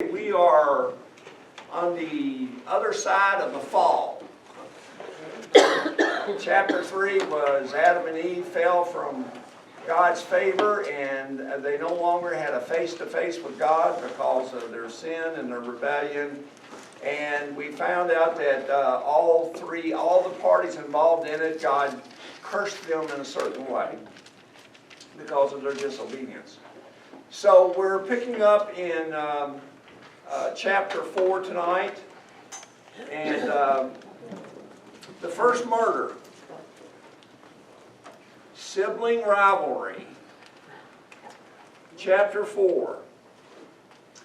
We are on the other side of the fall. Chapter 3 was Adam and Eve fell from God's favor, and they no longer had a face-to-face with God because of their sin and their rebellion. And we found out that all the parties involved in it, God cursed them in a certain way because of their disobedience. So we're picking up in chapter 4 tonight, and the first murder, sibling rivalry, chapter 4. It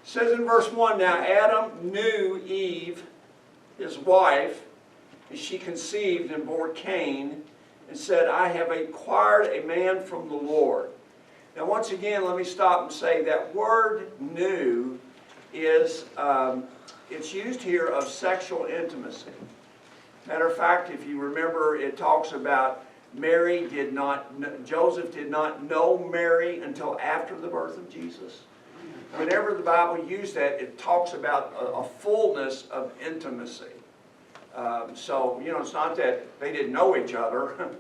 says in verse 1, Now Adam knew Eve, his wife, and she conceived and bore Cain, and said, I have acquired a man from the Lord. Now once again, let me stop and say that word knew is, it's used here of sexual intimacy. Matter of fact, if you remember, it talks about Joseph did not know Mary until after the birth of Jesus. Whenever the Bible used that, it talks about a fullness of intimacy. So, it's not that they didn't know each other,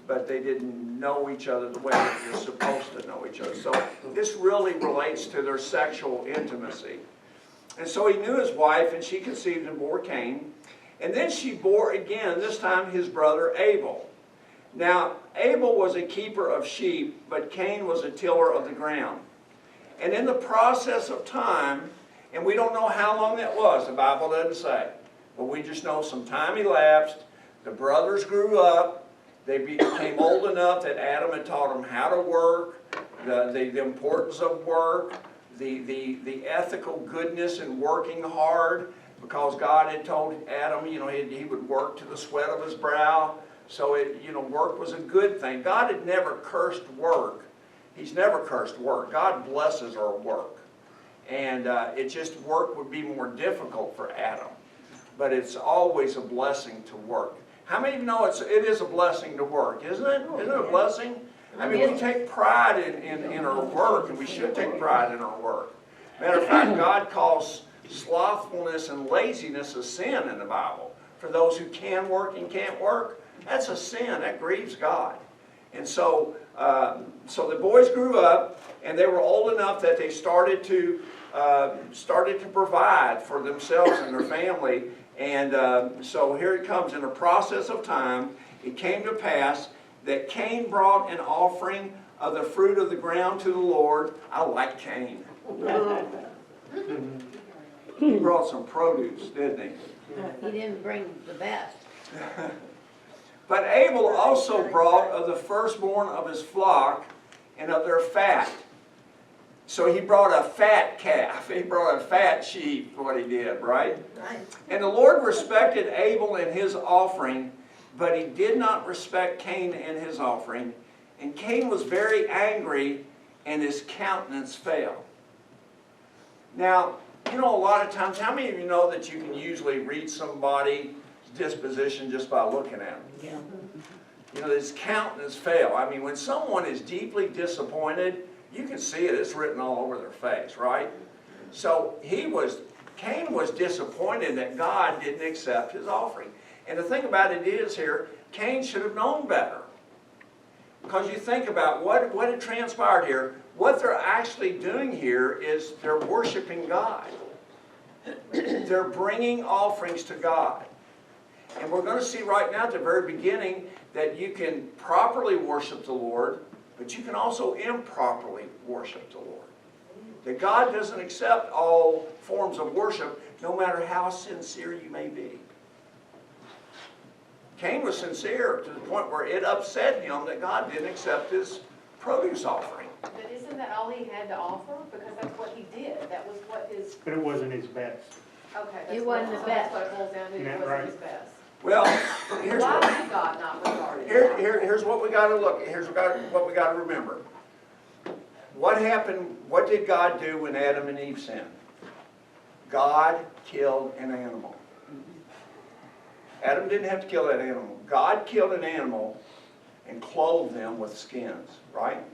but they didn't know each other the way they're supposed to know each other. So this really relates to their sexual intimacy. And so he knew his wife, and she conceived and bore Cain. And then she bore again, this time his brother Abel. Now, Abel was a keeper of sheep, but Cain was a tiller of the ground. And in the process of time, and we don't know how long that was, the Bible doesn't say, but we just know some time elapsed, the brothers grew up, they became old enough that Adam had taught them how to work, the importance of work, the ethical goodness in working hard, because God had told Adam, he would work to the sweat of his brow. So work was a good thing. God had never cursed work. He's never cursed work. God blesses our work. And work would be more difficult for Adam. But it's always a blessing to work. How many of you know it is a blessing to work, isn't it? Isn't it a blessing? I mean, we take pride in our work, and we should take pride in our work. Matter of fact, God calls slothfulness and laziness a sin in the Bible. For those who can work and can't work, that's a sin. That grieves God. And so the boys grew up, and they were old enough that they started to provide for themselves and their family. And so here it comes. In a process of time, it came to pass that Cain brought an offering of the fruit of the ground to the Lord. I like Cain. He brought some produce, didn't he? He didn't bring the best. But Abel also brought of the firstborn of his flock and of their fat. So he brought a fat calf. He brought a fat sheep, what he did, right? Right. And the Lord respected Abel and his offering, but he did not respect Cain and his offering. And Cain was very angry, and his countenance fell. Now, a lot of times, how many of you know that you can usually read somebody's disposition just by looking at them? Yeah. His countenance fell. I mean, when someone is deeply disappointed, you can see it. It's written all over their face, right? So Cain was disappointed that God didn't accept his offering. And the thing about it is here, Cain should have known better. Because you think about what had transpired here, what they're actually doing here is they're worshiping God. They're bringing offerings to God. And we're going to see right now at the very beginning that you can properly worship the Lord, but you can also improperly worship the Lord. That God doesn't accept all forms of worship, no matter how sincere you may be. Cain was sincere to the point where it upset him that God didn't accept his produce offering. But isn't that all he had to offer? Because that's what he did. That was what his, But it wasn't his best. okay. It That's wasn't what, the that's best. what it boils down to. Isn't It that wasn't right? his best. Well, here's Why what, did God not regard it? here's what we got to look at. Here's what we got to remember. What happened? What did God do when Adam and Eve sinned? God killed an animal. Adam didn't have to kill that animal. God killed an animal and clothed them with skins, right?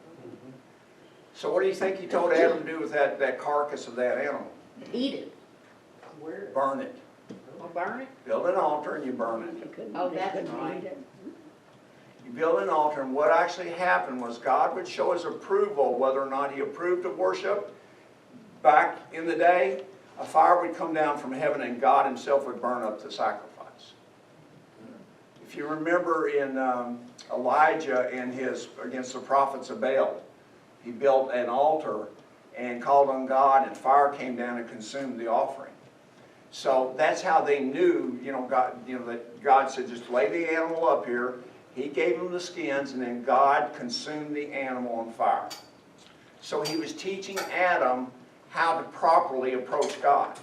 So what do you think he told Adam to do with that carcass of that animal? Eat it. Where? Burn it. Or burn it? Build an altar and you burn it. They couldn't- Oh, They that's couldn't right. eat it. You build an altar, and what actually happened was God would show his approval, whether or not he approved of worship. Back in the day, a fire would come down from heaven and God himself would burn up the sacrifice. If you remember in Elijah and against the prophets of Baal, he built an altar and called on God, and fire came down and consumed the offering. So that's how they knew, that God said, just lay the animal up here. He gave them the skins, and then God consumed the animal on fire. So he was teaching Adam how to properly approach God.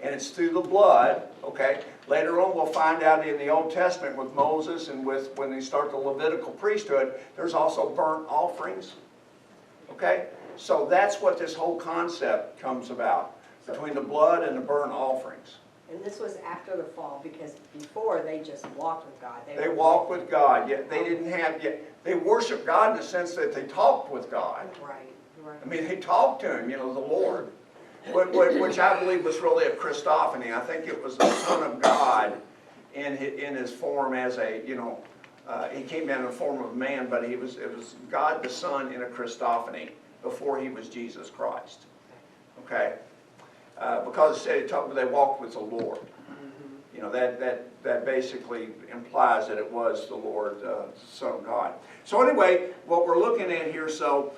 And it's through the blood, okay? Later on we'll find out in the Old Testament with Moses and when they start the Levitical priesthood, there's also burnt offerings, okay? So that's what this whole concept comes about, between the blood and the burnt offerings. And this was after the fall, because before they just walked with God. They walked with God, yet they didn't have, they worshiped God in the sense that they talked with God. Right, right. I mean, they talked to him, the Lord, which I believe was really a Christophany. I think it was the Son of God in his form as he came down in the form of man, but it was God the Son in a Christophany before he was Jesus Christ. Okay? Because it said they walked with the Lord. That basically implies that it was the Lord, Son of God. So anyway, what we're looking at here, so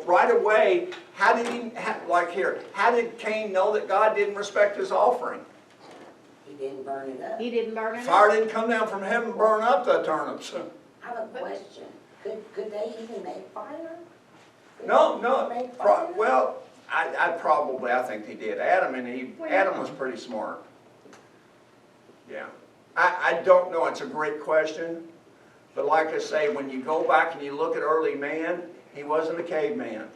right away, how did Cain know that God didn't respect his offering? He didn't burn it up. He didn't burn it up? Fire didn't come down from heaven and burn up the turnips. I have a question. Could they even make fire? Could No, they make fire? well, I think they did. Adam and Eve, Adam was pretty smart. Yeah. I don't know, it's a great question. But like I say, when you go back and you look at early man, he wasn't a caveman.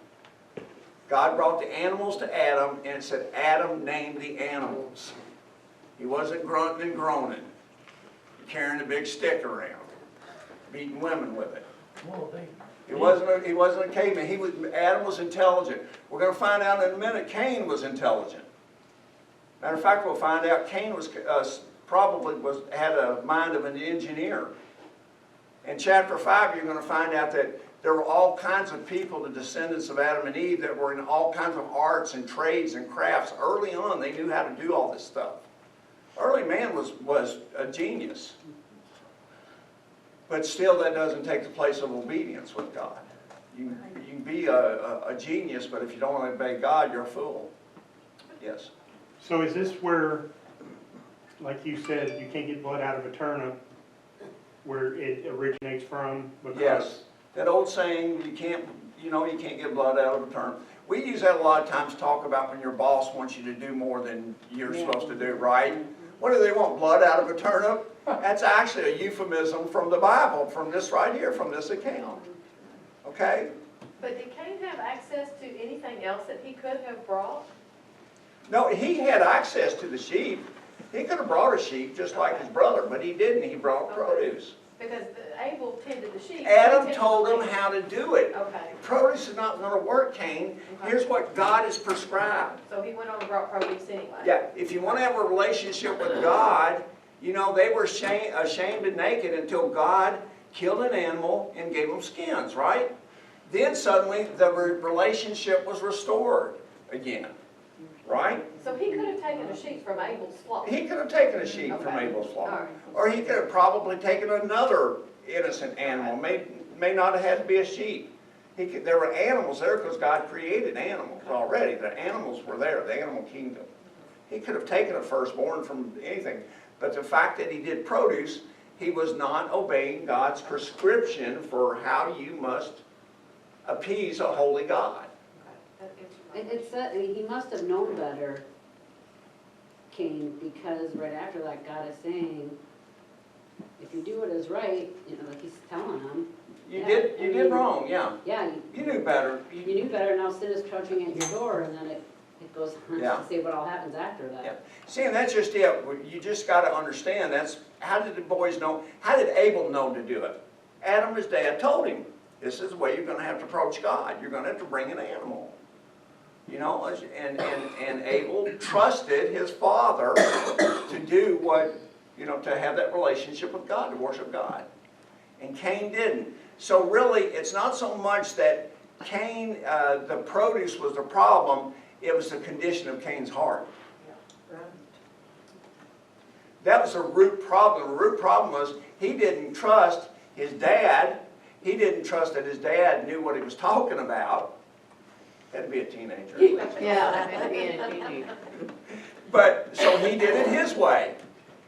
God brought the animals to Adam, and it said Adam named the animals. He wasn't grunting and groaning, carrying a big stick around, beating women with it. He wasn't a caveman. Adam was intelligent. We're going to find out in a minute Cain was intelligent. Matter of fact, we'll find out Cain was had a mind of an engineer. In chapter 5, you're going to find out that there were all kinds of people, the descendants of Adam and Eve, that were in all kinds of arts and trades and crafts. Early on, they knew how to do all this stuff. Early man was a genius. But still, that doesn't take the place of obedience with God. You can be a genius, but if you don't obey God, you're a fool. Yes. So is this where, like you said, you can't get blood out of a turnip, where it originates from? Because Yes. That old saying, you can't get blood out of a turnip. We use that a lot of times to talk about when your boss wants you to do more than you're supposed to do, right? What do they want, blood out of a turnip? That's actually a euphemism from the Bible, from this right here, from this account. Okay? But did Cain have access to anything else that he could have brought? No, he had access to the sheep. He could have brought a sheep just like his brother, but he didn't. He brought produce. Because Abel tended the sheep. Adam He told him tended the how to do it. Okay. Produce is not going to work, Cain. Here's what God has prescribed. So he went on and brought produce anyway. Yeah, if you want to have a relationship with God, they were ashamed and naked until God killed an animal and gave them skins, right? Then suddenly the relationship was restored again, right? So he could have taken a sheep from Abel's flock. He could have taken a sheep from Okay. Abel's flock. All right. Or he could have probably taken another innocent animal. May not have had to be a sheep. There were animals there because God created animals already. The animals were there, the animal kingdom. He could have taken a firstborn from anything. But the fact that he did produce, he was not obeying God's prescription for how you must appease a holy God. That answers my It said, he must have known better, Cain, because right after that, God is saying, if you do what is right, like he's telling him. You Yeah, did wrong, yeah. Yeah, You knew better. you knew better, now sin is crouching at your door, and then it goes on Yeah. to say what all happens after that. Yeah. See, and that's just it. You just got to understand, how did the boys know? How did Abel know to do it? Adam, his dad, told him. this is the way you're gonna have to approach God. You're gonna have to bring an animal. You know, and Abel trusted his father to do what, you know, to have that relationship with God, to worship God. And Cain didn't. So really, it's not so much that Cain, the produce was the problem, it was the condition of Cain's heart. Right. That was the root problem. The root problem was he didn't trust his dad. He didn't trust that his dad knew what he was talking about. Had to be a teenager. Yeah, I mean, being a teenager. But, so he did it his way.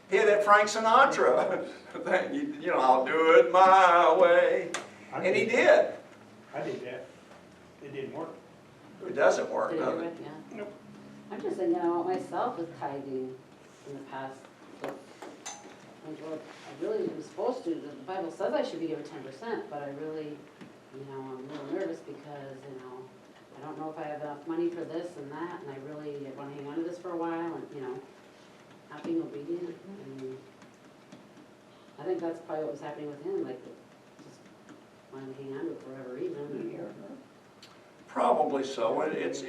He had that Frank Sinatra thing, you know, I'll do it my way. And he did. I did that. It didn't work. It doesn't work, Did it does it? work? Yeah. I'm just thinking about myself with tithing in the past. Like, well, I really am supposed to, the Bible says I should be given 10%, but I really, you know, I'm a little nervous because, you know, I don't know if I have enough money for this and that, and I really want to hang on to this for a while, and, you know, not being obedient. And I think that's probably what was happening with him, like, just wanting to hang on to it for whatever reason. Probably so. It's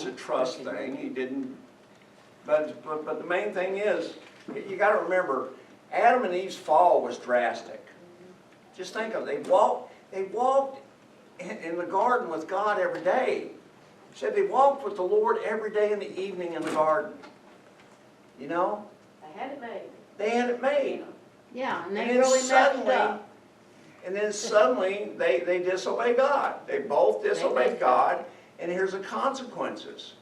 a trust thing. He didn't, but the main thing is, you gotta remember, Adam and Eve's fall was drastic. Just think of it. They walked in the garden with God every day. It said they walked with the Lord every day in the evening in the garden. You know? They had it made. They had it made. Yeah, and And they then really messed suddenly, up. and then suddenly they disobey God. They both disobey God, and here's the consequences.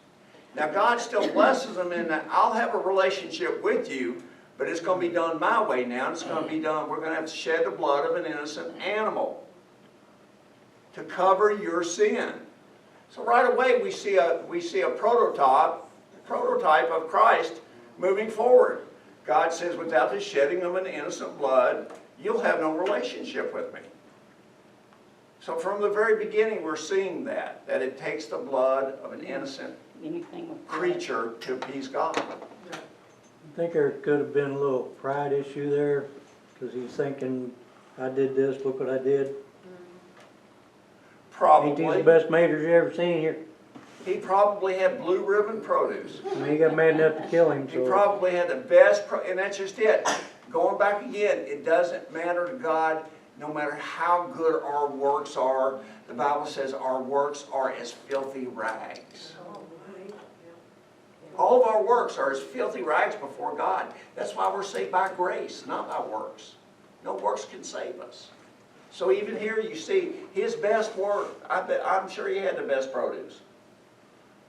Now God still blesses them in that I'll have a relationship with you, but it's going to be done my way now. It's going to be done, we're going to have to shed the blood of an innocent animal to cover your sin. So right away we see a prototype of Christ moving forward. God says, without the shedding of an innocent blood, you'll have no relationship with me. So from the very beginning, we're seeing that it takes the blood of an innocent creature to appease God. I think there could have been a little pride issue there, because he's thinking, I did this, look what I did. Ain't these the Probably. best maters you ever seen here? He probably had blue ribbon produce. I mean, he got mad enough to kill him, He so. probably had the best, and that's just it. Going back again, it doesn't matter to God, no matter how good our works are. The Bible says our works are as filthy rags. All of our works are as filthy rags before God. That's why we're saved by grace, not by works. No works can save us. So even here you see his best work. I'm sure he had the best produce.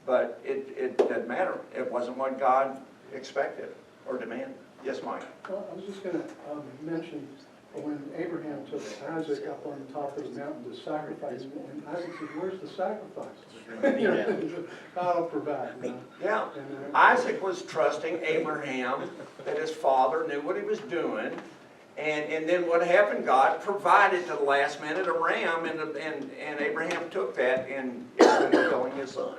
But it didn't matter. It wasn't what God expected or demanded. Yes, Mike? Well, I was just going to mention when Abraham took Isaac up on the top of the mountain to sacrifice, and Isaac said, "Where's the sacrifice?" You know, God will provide. You know? Yeah. And, Isaac was trusting Abraham that his father knew what he was doing. And then what happened, God provided to the last minute a ram, and Abraham took that and killing his son.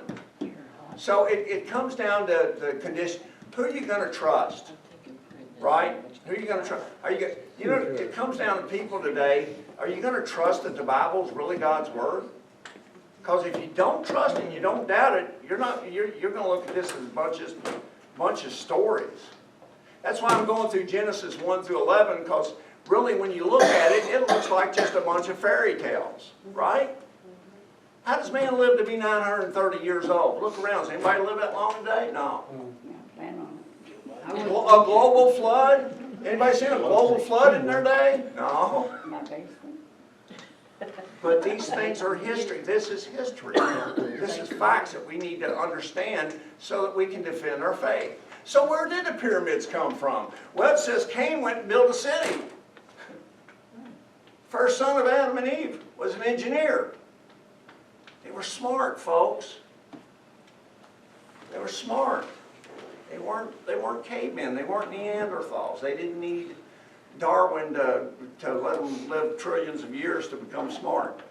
So it comes down to the condition, who are you going to trust? Right? Who are you going to trust? You know, it comes down to people today, are you going to trust that the Bible is really God's Word? Because if you don't trust it, you don't doubt it, you're going to look at this as a bunch of stories. That's why I'm going through Genesis 1 through 11, because really when you look at it, it looks like just a bunch of fairy tales, right? How does man live to be 930 years old? Look around. Does anybody live that long today? No. A global flood? Anybody seen a global flood in their day? No. But these things are history. This is history. This is facts that we need to understand so that we can defend our faith. So where did the pyramids come from? Well, it says Cain went and built a city. First son of Adam and Eve was an engineer. They were smart, folks. They were smart. They weren't cavemen. They weren't Neanderthals. They didn't need Darwin to let them live trillions of years to become smart.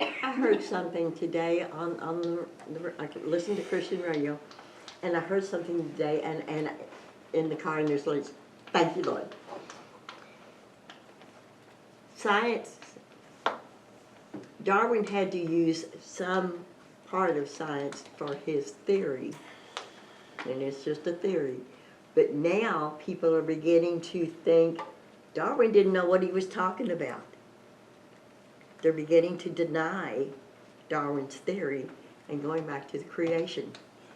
I heard something today on I listened to Christian radio, and I heard something today, and in the car, and there's like, thank you, Lord. Science Darwin had to use some part of science for his theory, and it's just a theory. But now people are beginning to think Darwin didn't know what he was talking about. They're beginning to deny Darwin's theory and going back to the creation.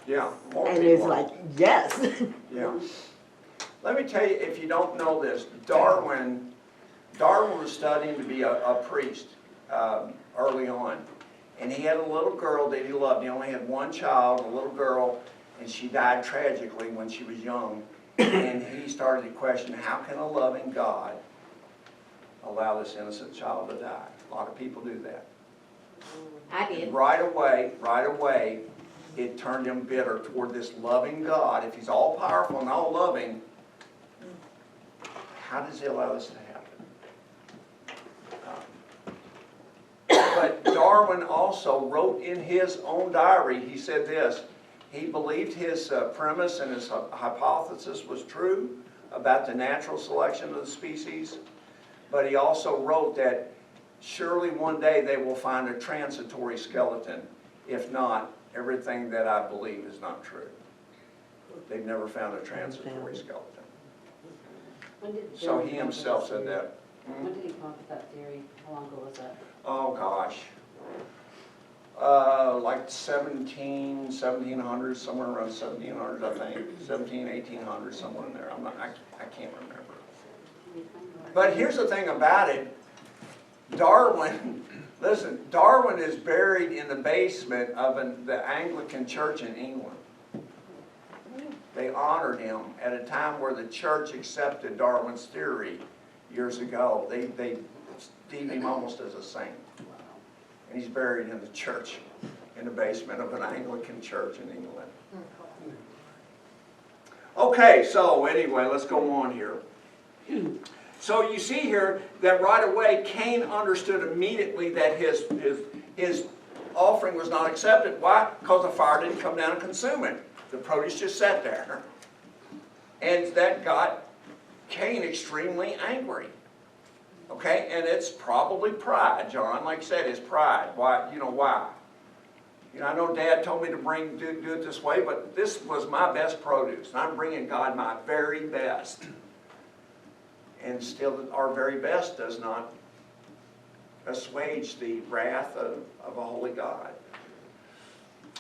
Yeah. More And it's people are. like, yes. Yeah. Let me tell you, if you don't know this, Darwin was studying to be a priest early on. And he had a little girl that he loved. He only had one child, a little girl, and she died tragically when she was young. And he started to question, how can a loving God allow this innocent child to die? A lot of people do that. I did. Right away, it turned him bitter toward this loving God. If he's all powerful and all loving, how does he allow this to happen? But Darwin also wrote in his own diary, he said this, he believed his premise and his hypothesis was true about the natural selection of the species, but he also wrote that surely one day they will find a transitory skeleton. If not, everything that I believe is not true. They've never found a transitory skeleton. When did So Darwin he come up with himself that said theory? that. When did he come up with that theory? How long ago was that? Oh, gosh. Like 1700s, somewhere around 1700s, I think. 1800s, somewhere in there. I can't remember. But here's the thing about it. Darwin, listen, Darwin is buried in the basement of the Anglican church in England. They honored him at a time where the church accepted Darwin's theory years ago. They esteemed him almost as a saint. And he's buried in the church, in the basement of an Anglican church in England. Okay, so anyway, let's go on here. So you see here that right away Cain understood immediately that his offering was not accepted. Why? Because the fire didn't come down and consume it. The produce just sat there. And that got Cain extremely angry. Okay, and it's probably pride, John. Like I said, it's pride. Why? You know why? You know, I know Dad told me to do it this way, but this was my best produce, and I'm bringing God my very best. And still, our very best does not assuage the wrath of a holy God.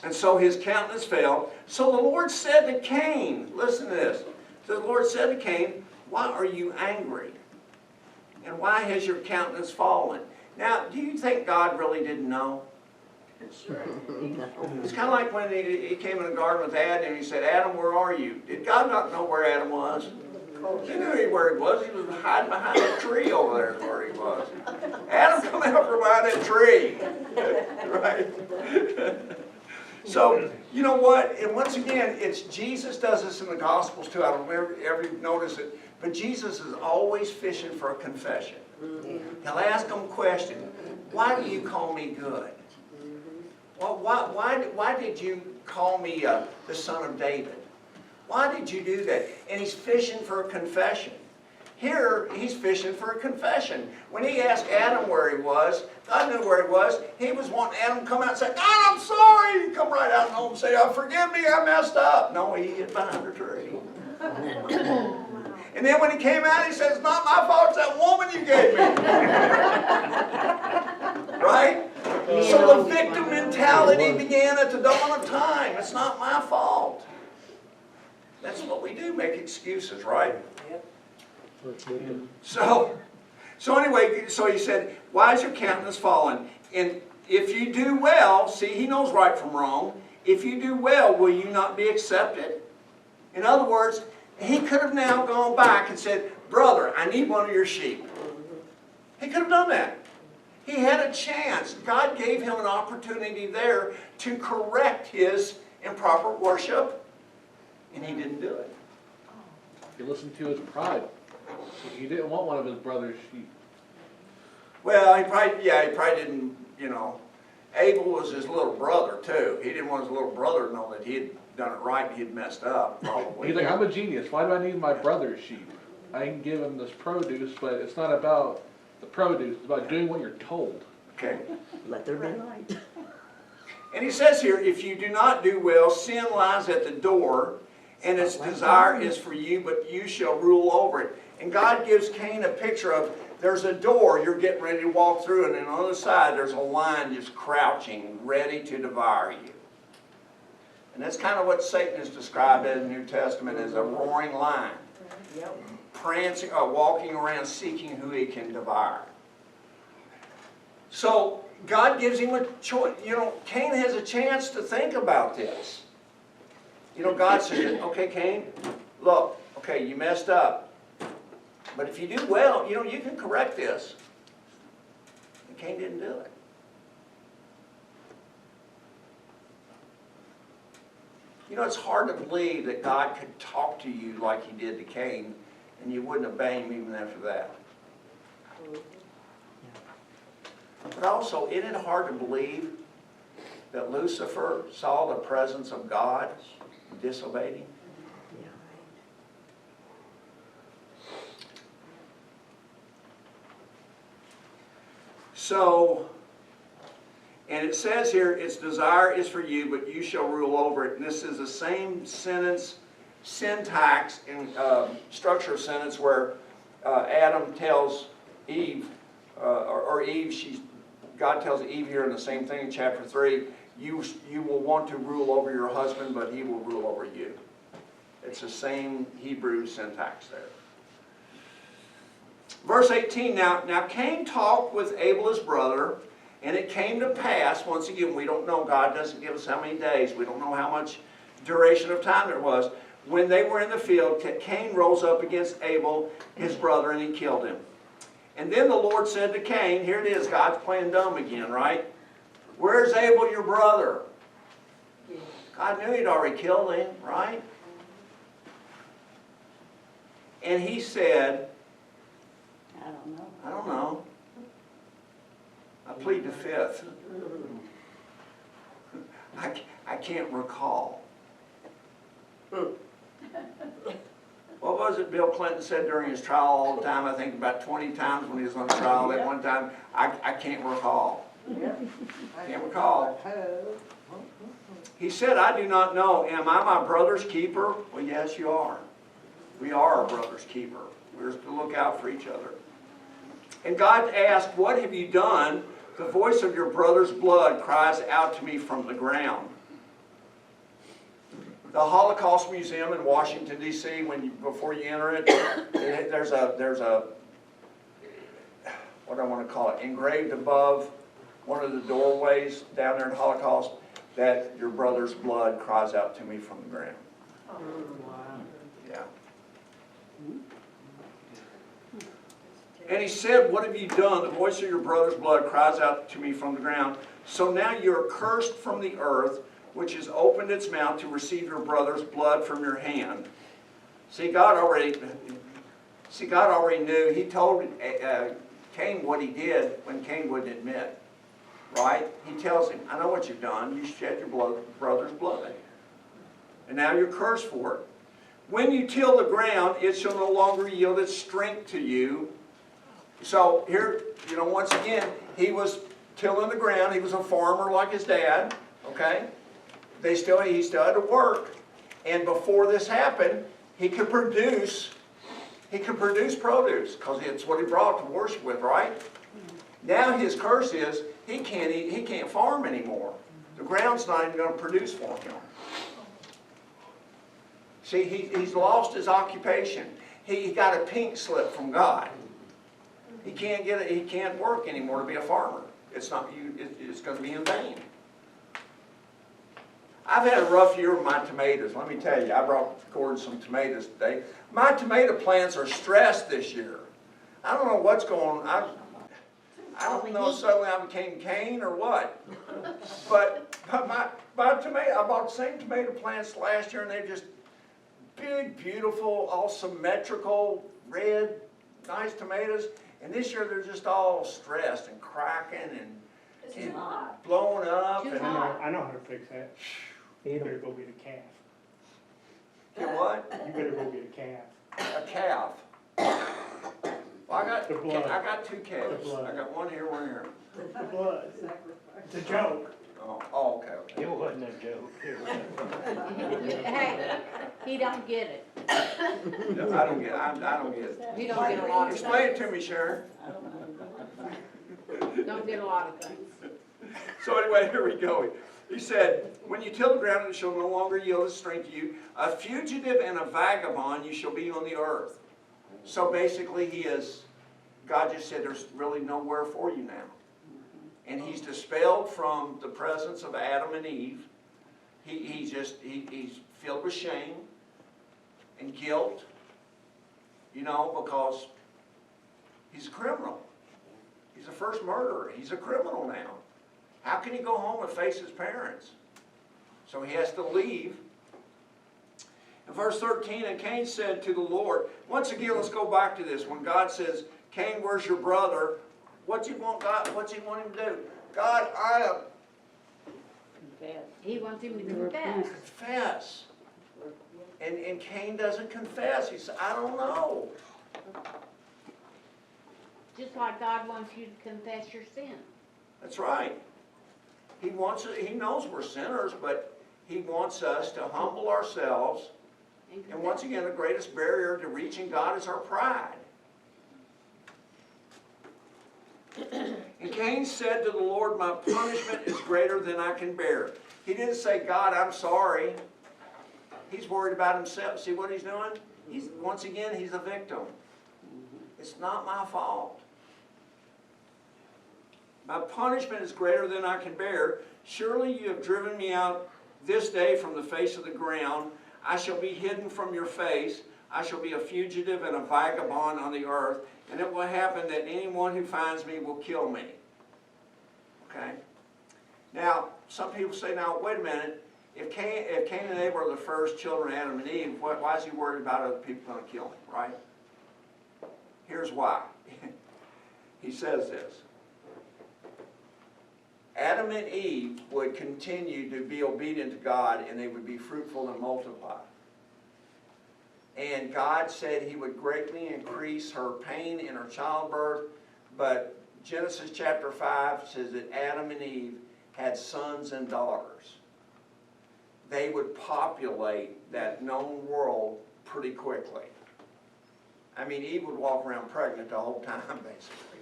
And so his countenance fell. So the Lord said to Cain, listen to this. So the Lord said to Cain, why are you angry? And why has your countenance fallen? Now, do you think God really didn't know? It's kind of like when he came in the garden with Adam and he said, Adam, where are you? Did God not know where Adam was? He knew where he was. He was hiding behind that tree over there is where he was. Adam, come out from behind that tree. Right? So, you know what? And once again, it's Jesus does this in the Gospels too. I don't ever notice it. But Jesus is always fishing for a confession. He'll ask them a question. Why do you call me good? Well, why did you call me the son of David? Why did you do that? And he's fishing for a confession. Here, he's fishing for a confession. When he asked Adam where he was, God knew where he was. He was wanting Adam to come out and say, God, I'm sorry. He'd come right out and home and say, oh, forgive me, I messed up. No, he hid behind a tree. And then when he came out, he said, it's not my fault, it's that woman you gave me. Right? So the victim mentality began at the dawn of time. It's not my fault. That's what we do, make excuses, right? So anyway, so he said, why is your countenance fallen? And if you do well, see, he knows right from wrong. If you do well, will you not be accepted? In other words, he could have now gone back and said, brother, I need one of your sheep. He could have done that. He had a chance. God gave him an opportunity there to correct his improper worship, and he didn't do it. He listened to his pride. He didn't want one of his brother's sheep. Well, he probably didn't, you know. Abel was his little brother, too. He didn't want his little brother to know that he had done it right and he had messed up, probably. He's like, I'm a genius. Why do I need my brother's sheep? I can give him this produce, but it's not about the produce. It's about doing what you're told. Okay? Let there be light. And he says here, if you do not do well, sin lies at the door, and its desire is for you, but you shall rule over it. And God gives Cain a picture of, there's a door you're getting ready to walk through, and then on the other side there's a lion just crouching, ready to devour you. And that's kind of what Satan is described in the New Testament as a roaring lion, Yep. prancing, walking around seeking who he can devour. So God gives him a choice. You know, Cain has a chance to think about this. You know, God says, okay, Cain, look, okay, you messed up. But if you do well, you know, you can correct this. And Cain didn't do it. You know, it's hard to believe that God could talk to you like he did to Cain, and you wouldn't obey him even after that. But also, isn't it hard to believe that Lucifer saw the presence of God and disobeyed him? So, and it says here, its desire is for you, but you shall rule over it. And this is the same sentence, syntax, and structure of sentence where Adam tells Eve, or Eve, God tells Eve here in the same thing in chapter 3, you will want to rule over your husband, but he will rule over you. It's the same Hebrew syntax there. Verse 18, now Cain talked with Abel his brother, and it came to pass, once again, we don't know, God doesn't give us how many days, we don't know how much duration of time there was. When they were in the field, Cain rose up against Abel his brother, and he killed him. And then the Lord said to Cain, here it is, God's playing dumb again, right? Where's Abel your brother? God knew he'd already killed him, right? And he said, I don't know. I don't know. I plead the fifth. I can't recall. What was it Bill Clinton said during his trial all the time? I think about 20 times when he was on trial. That one time, I can't recall. Can't recall. He said, I do not know. Am I my brother's keeper? Well, yes, you are. We are our brother's keeper. We're to look out for each other. And God asked, what have you done? The voice of your brother's blood cries out to me from the ground. The Holocaust Museum in Washington, D.C., before you enter it, there's a, what do I want to call it, engraved above one of the doorways down there in Holocaust, that your brother's blood cries out to me from the ground. Yeah. And he said, what have you done? The voice of your brother's blood cries out to me from the ground. So now you're cursed from the earth, which has opened its mouth to receive your brother's blood from your hand. See, God already knew. He told Cain what he did when Cain wouldn't admit. Right? He tells him, I know what you've done. You shed your brother's blood. And now you're cursed for it. When you till the ground, it shall no longer yield its strength to you. So here, once again, he was tilling the ground. He was a farmer like his dad. Okay? He still had to work. And before this happened, he could produce produce, because it's what he brought to worship with, right? Now his curse is he can't farm anymore. The ground's not even going to produce for him. See, he's lost his occupation. He got a pink slip from God. He can't work anymore to be a farmer. It's going to be in vain. I've had a rough year with my tomatoes. Let me tell you, I brought Gordon some tomatoes today. My tomato plants are stressed this year. I don't know what's going on. I don't know if suddenly I became Cain or what. But my tomato, I bought the same tomato plants last year, and they're just big, beautiful, all symmetrical, red, nice tomatoes. And this year they're just all stressed and cracking and blowing up. Too And hot. I know how to fix that. You better go get a calf. get what? You better go get a calf. A calf. Well, The blood. I got two kegs. The blood. I got one here, one here. The blood. It's a joke. Oh, okay. It wasn't a joke. Hey, he don't get it. I don't get it. You don't get a lot of Explain it things. to me, Sharon. Don't get a lot of things. So anyway, here we go. He said, when you till the ground, it shall no longer yield its strength to you. A fugitive and a vagabond you shall be on the earth. So basically God just said there's really nowhere for you now. And he's dispelled from the presence of Adam and Eve. He's filled with shame and guilt, because he's a criminal. He's the first murderer. He's a criminal now. How can he go home and face his parents? So he has to leave. In verse 13, and Cain said to the Lord, once again, let's go back to this. When God says, Cain, where's your brother? What's he want him to do? God, I am He wants him to confess. confess. And Cain doesn't confess. He says, I don't know. Just like God wants you to confess your sin. That's right. He knows we're sinners, but he wants us to humble ourselves. And once again, the greatest barrier to reaching God is our pride. And Cain said to the Lord, my punishment is greater than I can bear. He didn't say, God, I'm sorry. He's worried about himself. See what he's doing? Once again, he's a victim. It's not my fault. My punishment is greater than I can bear. Surely you have driven me out this day from the face of the ground. I shall be hidden from your face. I shall be a fugitive and a vagabond on the earth. And it will happen that anyone who finds me will kill me. Okay? Now, some people say, now, wait a minute. If Cain and Abel are the first children of Adam and Eve, why is he worried about other people going to kill him, right? Here's why. He says this. Adam and Eve would continue to be obedient to God, and they would be fruitful and multiply. And God said he would greatly increase her pain in her childbirth, but Genesis chapter 5 says that Adam and Eve had sons and daughters. They would populate that known world pretty quickly. I mean, Eve would walk around pregnant the whole time, basically,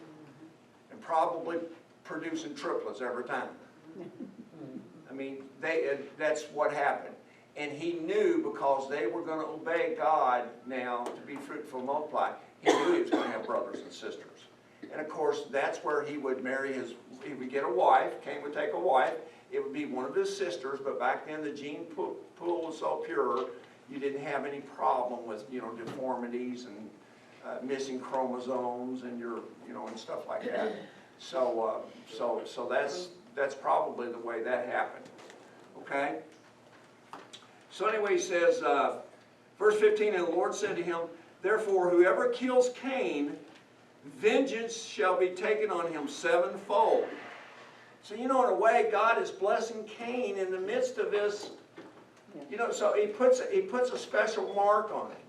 and probably producing triplets every time. I mean, that's what happened. And he knew, because they were going to obey God now to be fruitful and multiply, he knew he was going to have brothers and sisters. And of course, that's where he would marry he would get a wife. Cain would take a wife. It would be one of his sisters, but back then the gene pool was so pure, you didn't have any problem with, deformities and missing chromosomes and and stuff like that. So that's probably the way that happened. Okay? So anyway, he says, verse 15, and the Lord said to him, therefore, whoever kills Cain, vengeance shall be taken on him sevenfold. So, in a way, God is blessing Cain in the midst of his, so he puts a special mark on it.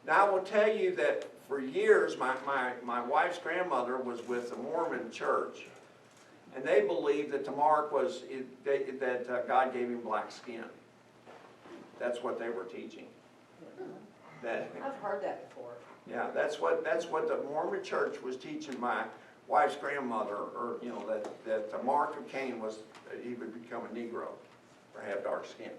Now, I will tell you that for years, my wife's grandmother was with the Mormon church. And they believed that the mark was that God gave him black skin. That's what they were teaching. I've heard that before. Yeah, that's what the Mormon church was teaching my wife's grandmother, or that the mark of Cain was he would become a Negro or have dark skin.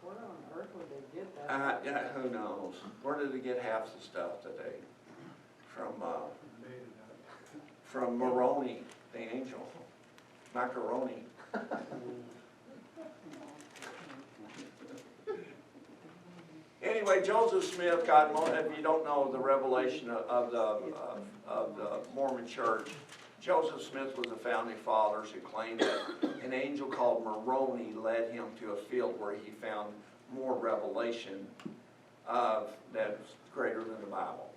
Where on earth would they get that? Who knows? Where did they get half the stuff today? From Moroni, the angel, macaroni. Anyway, Joseph Smith if you don't know the revelation of the Mormon church, Joseph Smith was the founding fathers who claimed that an angel called Moroni led him to a field where he found more revelation that's greater than the Bible.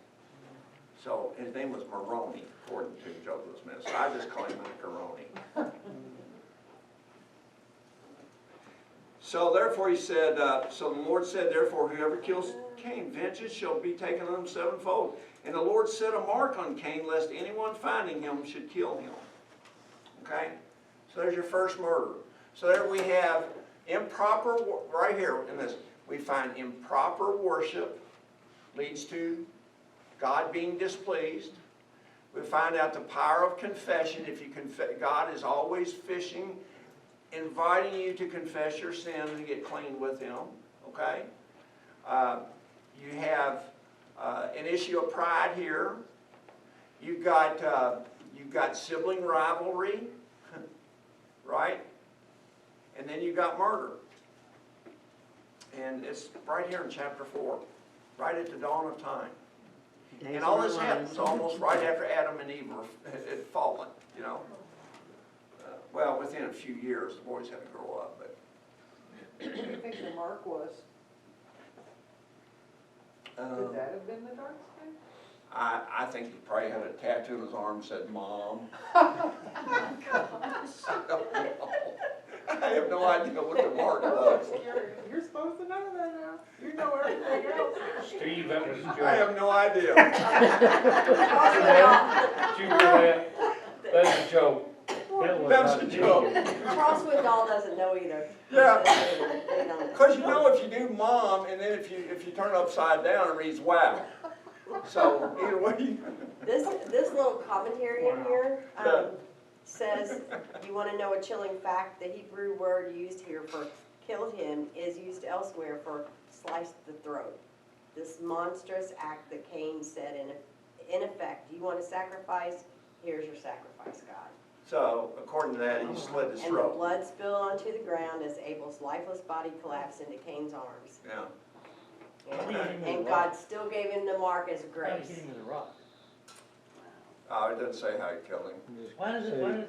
So his name was Moroni, according to Joseph Smith. So I just call him macaroni. So therefore he said, so the Lord said, therefore whoever kills Cain, vengeance shall be taken on him sevenfold. And the Lord set a mark on Cain, lest anyone finding him should kill him. Okay? So there's your first murder. So there we have improper, right here in this, we find improper worship leads to God being displeased. We find out the power of confession. If you confess, God is always fishing, inviting you to confess your sin and get clean with Him. Okay? You have an issue of pride here. You've got sibling rivalry, right? And then you've got murder. And it's right here in chapter 4, right at the dawn of time. And all this happens almost right after Adam and Eve had fallen, you know. Well, within a few years, the boys had to grow up, but. What do you think the mark was? Could that have been the dark skin? I think he probably had a tattoo on his arm that said "Mom." I have no idea what the mark was. You're supposed to know that now. You know everything else. Steve, that was a joke. I have no idea. Did you hear that? That's a joke. That's a joke. Crosswood Doll doesn't know either. Yeah. They don't. Because you know, if you do "Mom" and then if you turn it upside down, it reads "Wow." So either way. This little commentary in here Yeah. says, you want to know a chilling fact, the Hebrew word used here for killed him is used elsewhere for sliced the throat. This monstrous act that Cain said in effect, you want a sacrifice, here's your sacrifice, God. So according to that, he slit his And the throat. blood spilled onto the ground as Abel's lifeless body collapsed into Cain's arms. Yeah. And God still gave him the mark as grace. Hit him with a rock. Oh, it doesn't say how he killed him. Why does it, am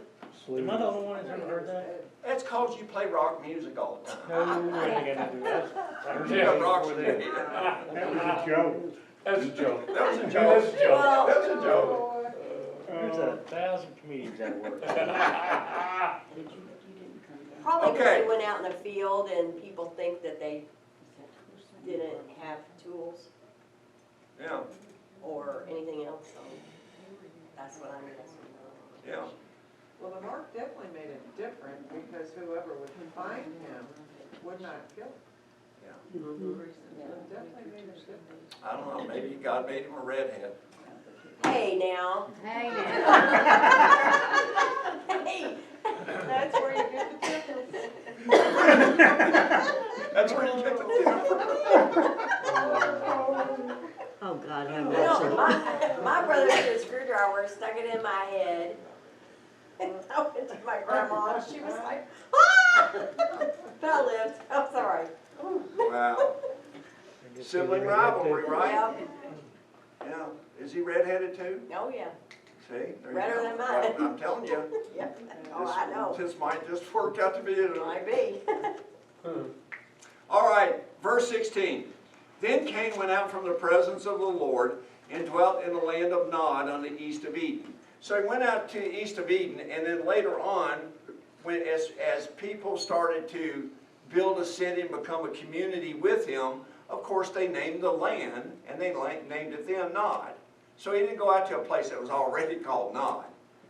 I the only one that's ever heard that? That's because you play rock music all the time. No, I ain't got nothing to do with that. You got rocks Over in there. it. That was a joke. That's a joke. That was a That's joke. a joke. Well, That's a joke. There's 1,000 comedians that work. Probably because Okay. they went out in the field and people think that they didn't have tools Yeah, or anything else, so that's what I'm guessing. yeah. Well, the mark definitely made it different because whoever would find him would not kill him. Yeah. It definitely made it different. I don't know, maybe God made him a redhead. Hey now, Hey now. hey, that's where you get the difference. That's where you get the difference. Oh, God, have You know, mercy. my brother took a screwdriver, stuck it in my head, and I went to my grandma, and she was like, ah! But I lived, I'm sorry. Wow. Sibling rivalry, right? Yep. Yeah. Is he redheaded too? Oh, yeah, See? There you Redder go. than mine. I'm telling you. yep, oh, I know, This might just work out to be it. might be. All right, verse 16. Then Cain went out from the presence of the Lord and dwelt in the land of Nod on the east of Eden. So he went out to the east of Eden, and then later on, when as people started to build a city and become a community with him, of course they named the land, and they named it then Nod. So he didn't go out to a place that was already called Nod,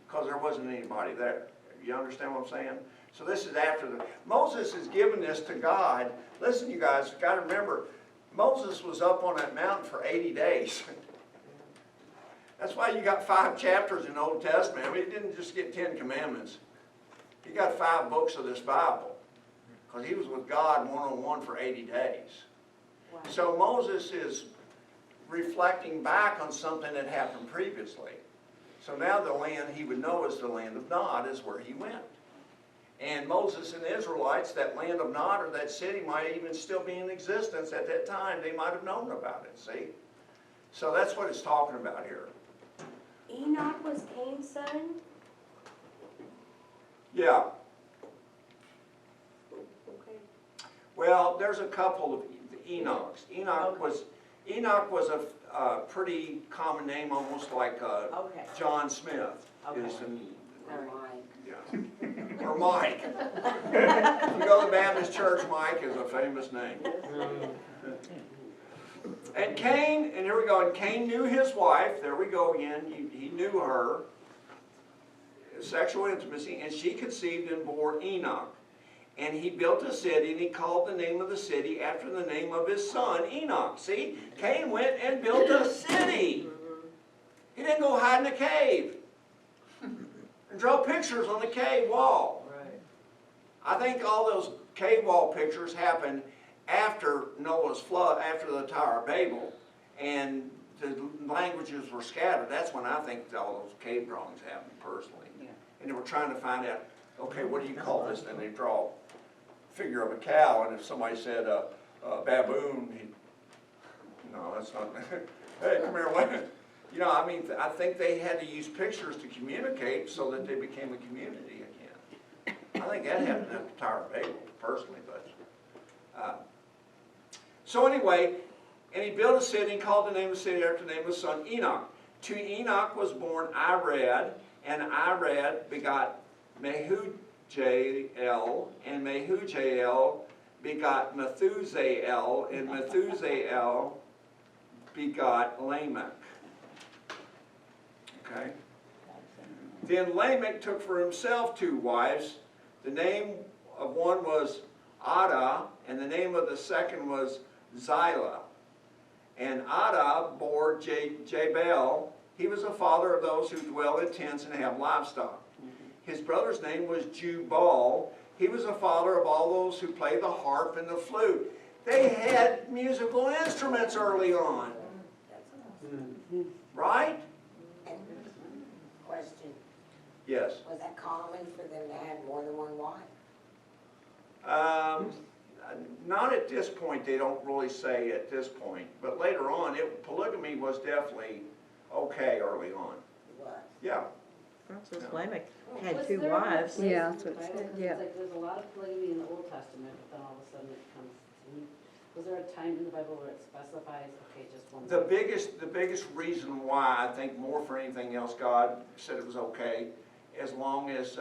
because there wasn't anybody there. You understand what I'm saying? So this is after Moses is giving this to God. Listen, you guys, you've got to remember, Moses was up on that mountain for 80 days. That's why you got 5 chapters in the Old Testament. I mean, he didn't just get 10 commandments. He got 5 books of this Bible, because he was with God one-on-one for 80 days. Wow. So Moses is reflecting back on something that happened previously. So now the land he would know as the land of Nod is where he went. And Moses and the Israelites, that land of Nod or that city might even still be in existence at that time. They might have known about it, see? So that's what it's talking about here. Enoch was Cain's son? Yeah. Okay. Well, there's a couple of Enochs. Enoch was a pretty common name, almost like Okay. John Smith. Okay. Is in, All right. yeah. Or Mike. If you go to the Baptist church, Mike is a famous name. And Cain, and here we go, and Cain knew his wife, there we go again, he knew her, sexual intimacy, and she conceived and bore Enoch. And he built a city, and he called the name of the city after the name of his son, Enoch. See, Cain went and built a city. He didn't go hide in a cave and draw pictures on the cave wall. Right. I think all those cave wall pictures happened after Noah's flood, after the Tower of Babel, and the languages were scattered. That's when I think all those cave drawings happened personally. And they were trying to find out, okay, what do you call this? And they draw a figure of a cow, and if somebody said baboon, no, that's not, hey, come here, wait a minute. You know, I mean, I think they had to use pictures to communicate so that they became a community again. I think that happened at the Tower of Babel, personally, but. So anyway, and he built a city and called the name of the city after the name of his son Enoch. To Enoch was born Irad, and Irad begot Mehujael, and Mehujael begot Methusael, and Methusael begot Lamech. Okay? Then Lamech took for himself 2 wives. The name of one was Adah, and the name of the second was Zillah. And Adah bore Jabal. He was the father of those who dwell in tents and have livestock. His brother's name was Jubal. He was the father of all those who play the harp and the flute. They had musical instruments early on. Right? And question, Yes. was that common for them to have more than one wife? Not at this point, they don't really say at this point, but later on, polygamy was definitely okay early on. What? Yeah. Francis Lamech had Was 2 there a wives. place Yeah, in that's the what it Bible? said, 'Cause yeah. it's like there's a lot of polygamy in the Old Testament, but then all of a sudden it comes to, was there a time in the Bible where it specifies, okay, just one? The biggest reason why, I think more for anything else, God said it was okay, as long as,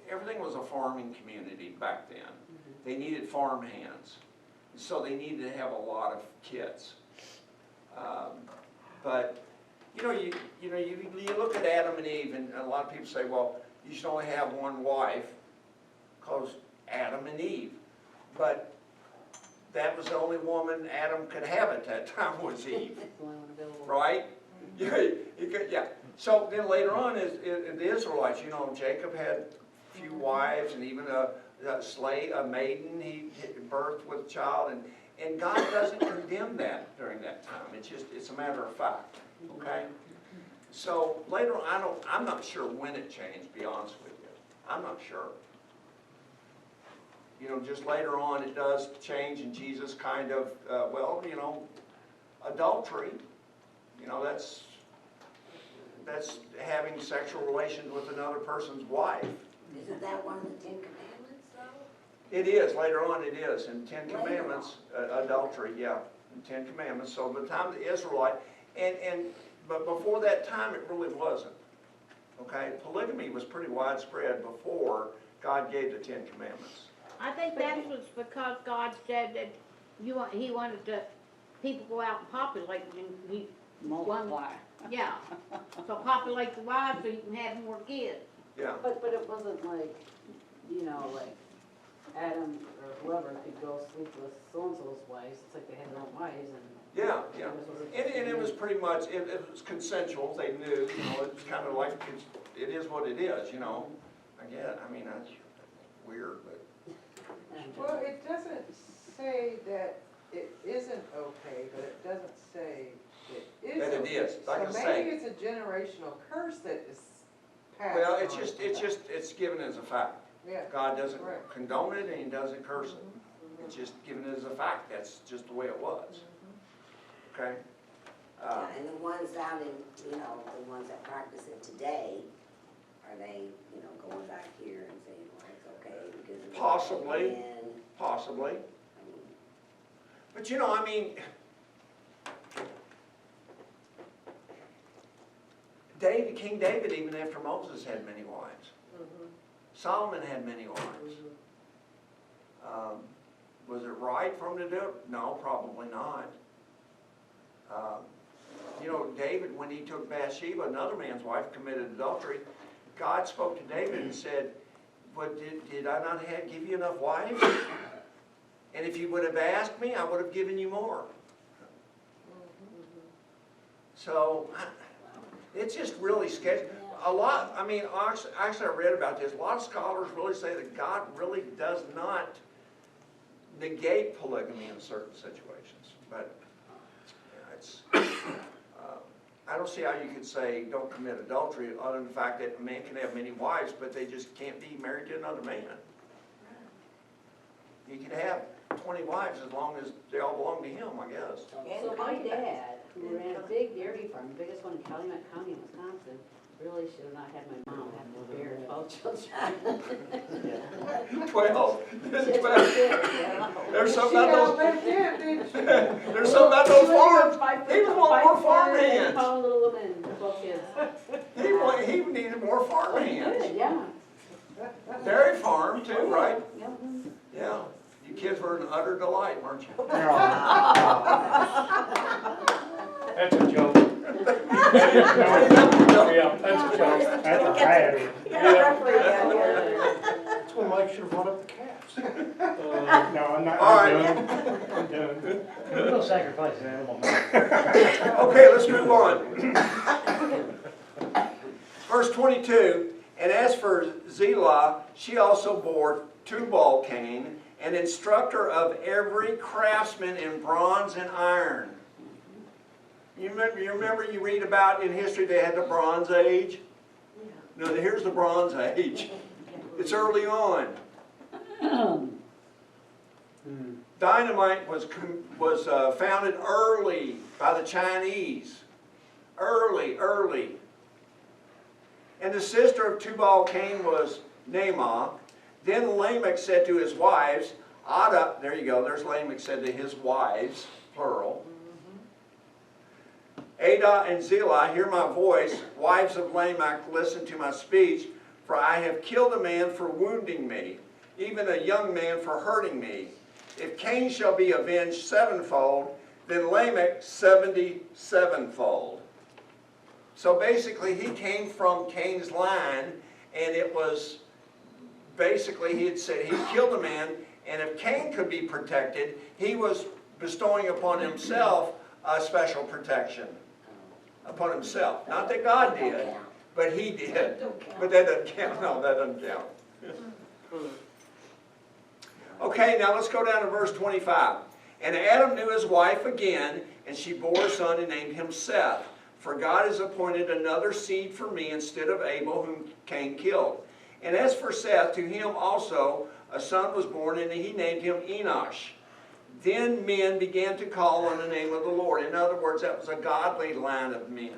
everything was a farming community back then. They needed farm hands, so they needed to have a lot of kids. But, you look at Adam and Eve, and a lot of people say, well, you should only have one wife, because Adam and Eve. But that was the only woman Adam could have at that time was Eve, It's the only one available. right? Yeah. So then later on, the Israelites, Jacob had a few wives, and even a maiden, he birthed with a child, and God doesn't condemn that during that time. It's a matter of fact, okay? So later on, I'm not sure when it changed, to be honest with you. I'm not sure. Just later on, it does change, and Jesus kind of, adultery, that's having sexual relations with another person's wife. Isn't that one of the 10 Commandments, though? It is, later on it is, in Ten Later Commandments, adultery, yeah, in Ten Commandments. So by the time of the Israelite, but before that time, it really wasn't. Okay, polygamy was pretty widespread before God gave the Ten Commandments. I think that was because God said that he wanted people go out and populate, and he, Multiply. yeah. So populate the wives so you can have more kids. Yeah, But it wasn't like, like Adam or whoever could go sleep with so-and-so's wives. It's like they had their own wives and. yeah. And it was pretty much, it was consensual, they knew, it was kind of like, it is what it is, that's weird, but. Well, it doesn't say that it isn't okay, but it doesn't say it is That it okay. is, like I So say. maybe it's a generational curse that is passed Well, on. it's given as a fact. Yeah. God doesn't Right. condone it, and he doesn't curse it. It's just given as a fact, that's just the way it was. Okay? Yeah, and the ones out in, the ones that practice it today, are they, going back here and saying, well, it's okay because of. Possibly. And, Possibly. I mean, But King David, even after Moses, had many wives. Solomon had many wives. Was it right for him to do it? No, probably not. You know, David, when he took Bathsheba, another man's wife, committed adultery, God spoke to David and said, "But did I not give you enough wives? And if you would have asked me, I would have given you more." So, it's just really sketchy. A lot, I mean, actually I read about this. A lot of scholars really say that God really does not negate polygamy in certain situations. But it's, I don't see how you could say don't commit adultery other than the fact that a man can have many wives, but they just can't be married to another man. You can have 20 wives as long as they all belong to him, I guess. So my dad, who ran a big dairy farm, the biggest one in Calumet County in Wisconsin, really should have not had my mom have to bear 12 children. 12? 12. There's something about those, There's there's something about those farms. He was wanting more farm hands. Pound little women, 12 kids. He needed more farm hands. Good, yeah. Dairy farm too, right? Yep. Yeah. You kids were an utter delight, weren't you? That's a joke. Yeah, that's a joke. That's a riot. That's when Mike should have brought up the calves. No, I'm not, All I'm right. done. I'm done. We don't sacrifice an animal. Okay, let's move on. Verse 22, and as for Zelah, she also bore Tubal-Cain, an instructor of every craftsman in bronze and iron. You remember you read about in history they had the Bronze Age? No, here's the Bronze Age. It's early on. Dynamite was founded early by the Chinese. Early. And the sister of Tubal-Cain was Naamah. Then Lamech said to his wives, Ada, there you go, there's Lamech said to his wives, plural. Ada and Zillah, hear my voice. Wives of Lamech, listen to my speech. For I have killed a man for wounding me, even a young man for hurting me. If Cain shall be avenged sevenfold, then Lamech 77-fold. So basically he came from Cain's line, and it was basically he had said he killed a man, and if Cain could be protected, he was bestowing upon himself a special protection. Upon himself. Not that God did, but he did. But that doesn't count. No, that doesn't count. Okay, now let's go down to verse 25. And Adam knew his wife again, and she bore a son and named him Seth. For God has appointed another seed for me instead of Abel, whom Cain killed. And as for Seth, to him also a son was born, and he named him Enosh. Then men began to call on the name of the Lord. In other words, that was a godly line of men.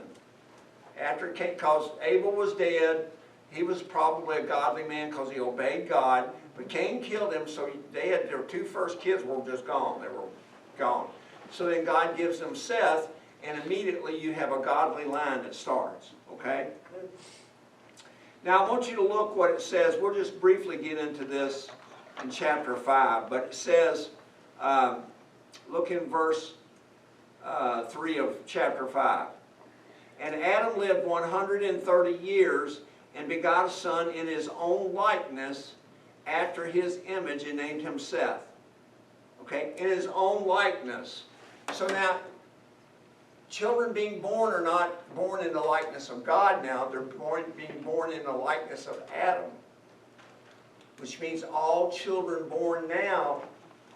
After Cain, because Abel was dead, he was probably a godly man because he obeyed God. But Cain killed him, so their two first kids were just gone. They were gone. So then God gives them Seth, and immediately you have a godly line that starts. Okay? Now I want you to look what it says. We'll just briefly get into this in chapter 5. But it says, look in verse 3 of chapter 5. And Adam lived 130 years and begot a son in his own likeness after his image and named him Seth. Okay, in his own likeness. So now, children being born are not born in the likeness of God now. They're being born in the likeness of Adam. Which means all children born now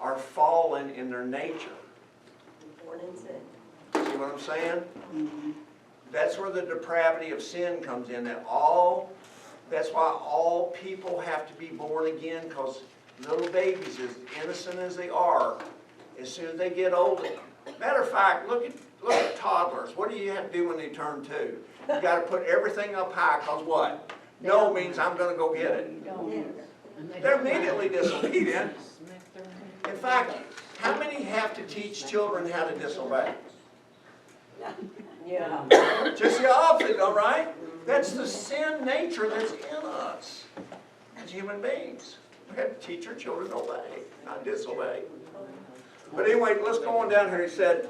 are fallen in their nature. Born in sin. See what I'm saying? That's where the depravity of sin comes in. That's why all people have to be born again, because little babies, as innocent as they are, as soon as they get older. Matter of fact, look at toddlers. What do you have to do when they turn 2? You got to put everything up high, because what? No means I'm going to go get it. They're immediately disobedient. In fact, how many have to teach children how to disobey? Yeah. Just the opposite, all right? That's the sin nature that's in us as human beings. We have to teach our children to obey, not disobey. But anyway, let's go on down here. He said,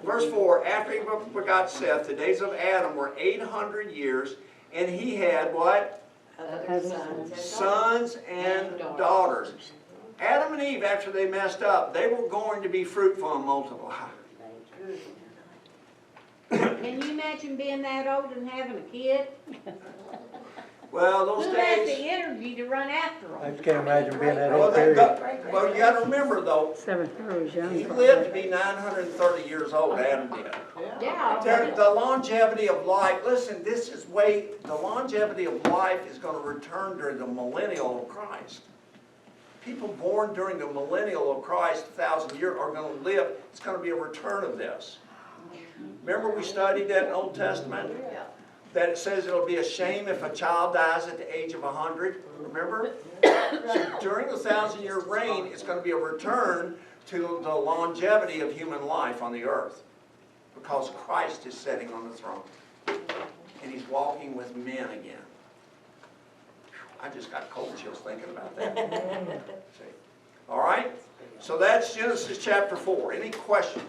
Verse 4, after he begot Seth, the days of Adam were 800 years, and he had what? Other sons. Sons and daughters. Adam and Eve, after they messed up, they were going to be fruitful and multiply. Can you imagine being that old and having a kid? Well, those Who has days... the energy to run after I them? just can't imagine being that Well, old period. well, you gotta remember though, was he lived to be 930 years old, Adam did. Yeah. The longevity of life, listen, the longevity of life is gonna return during the millennial of Christ. People born during the millennial of Christ, 1,000 years, are gonna live, it's gonna be a return of this. Remember we studied that in the Old Testament? That it says it'll be a shame if a child dies at the age of 100, remember? So during the 1,000-year reign, it's going to be a return to the longevity of human life on the earth. Because Christ is sitting on the throne. And he's walking with men again. I just got cold chills thinking about that. See? All right? So that's Genesis chapter 4. Any questions?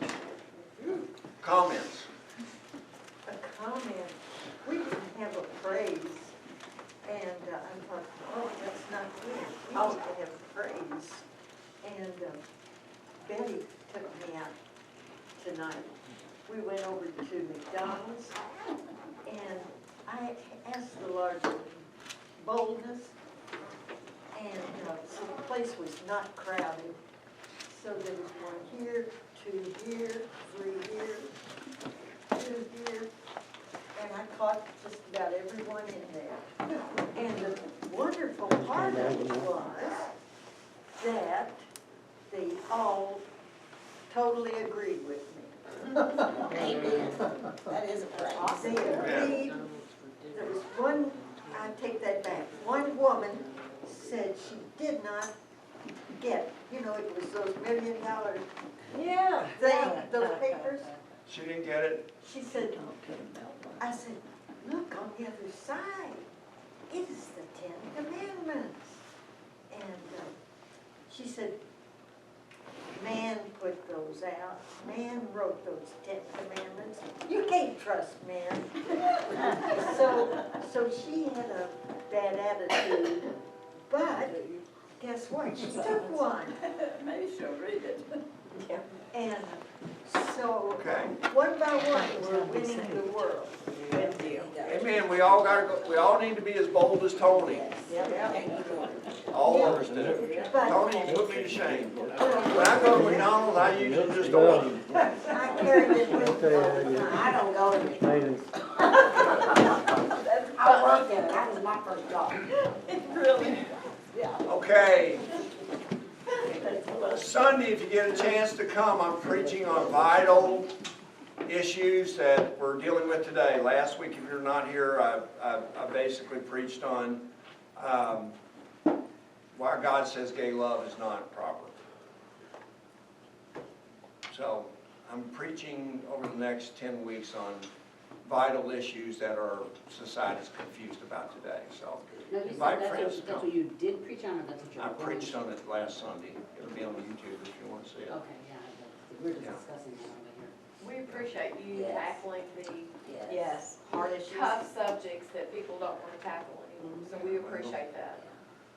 Comments? A comment. We didn't have a praise, and I thought, oh, that's not good. We need to have praise. And Betty took me out tonight. We went over to McDonald's, and I asked the Lord for boldness, and so the place was not crowded. So there was one here, 2 here, 3 here, 2 here. And I caught just about everyone in there. And the wonderful part of it was that they all totally agreed with me. Amen. That is a praise. They agreed. There was one, I take that back, one woman said she did not get, it was those $1 million thing, those papers. She didn't get it? She said, I said, look on the other side. It is the 10 Commandments. And she said, man put those out. Man wrote those 10 Commandments. You can't trust man. So she had a bad attitude. But guess what? She took one. Maybe she'll read it. Yeah. And so, Okay. one by one, we're winning the world. Good deal. Amen. We all need to be as bold as Tony. All of us do. Tony, you put me to shame. When I go to McDonald's, I usually just order. I carried it with me. I don't go to it. Amazing. I work in it. That was my first job. Okay. Sunday, if you get a chance to come, I'm preaching on vital issues that we're dealing with today. Last week, if you're not here, I basically preached on why God says gay love is not proper. So I'm preaching over the next 10 weeks on vital issues that our society's confused about today. So No, you said invite that's friends to what, that's come. what you did preach on, or that's what you're I going to? preached on it last Sunday. It'll be on YouTube if you want to see it. Okay, yeah, we're just Yeah. discussing that over here. We appreciate you Yes. tackling the Yes, hard issues. tough subjects that people don't want to tackle anymore, so we appreciate that.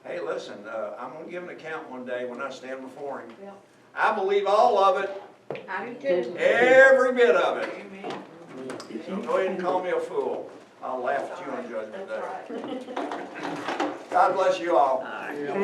Hey, listen, I'm going to give an account one day when I stand before him. Yeah. I believe all of it, I do too. every bit of it. So go ahead and call me a fool. I'll laugh at you on Judgment That's Day. right. God bless you all.